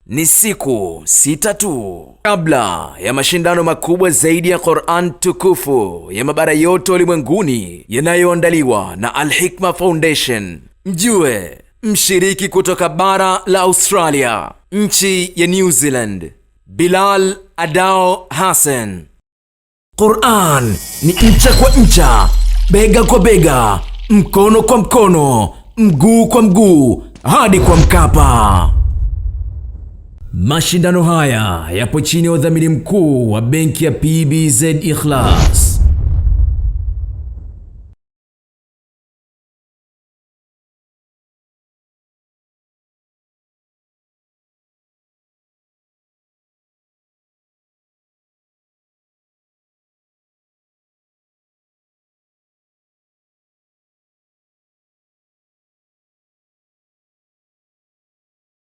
Ni siku 6 tu kabla ya mashindano makubwa zaidi ya Qur'an tukufu ya mabara yote ulimwenguni yanayoandaliwa na Al-Hikma Foundation. Mjue mshiriki kutoka bara la Australia, nchi ya New Zealand, Bilal Adao Hassan. Qur'an ni ncha kwa ncha, bega kwa bega, mkono kwa mkono, mguu kwa mguu, hadi kwa Mkapa. Mashindano haya yapo chini ya udhamini mkuu wa benki ya PBZ Ikhlas.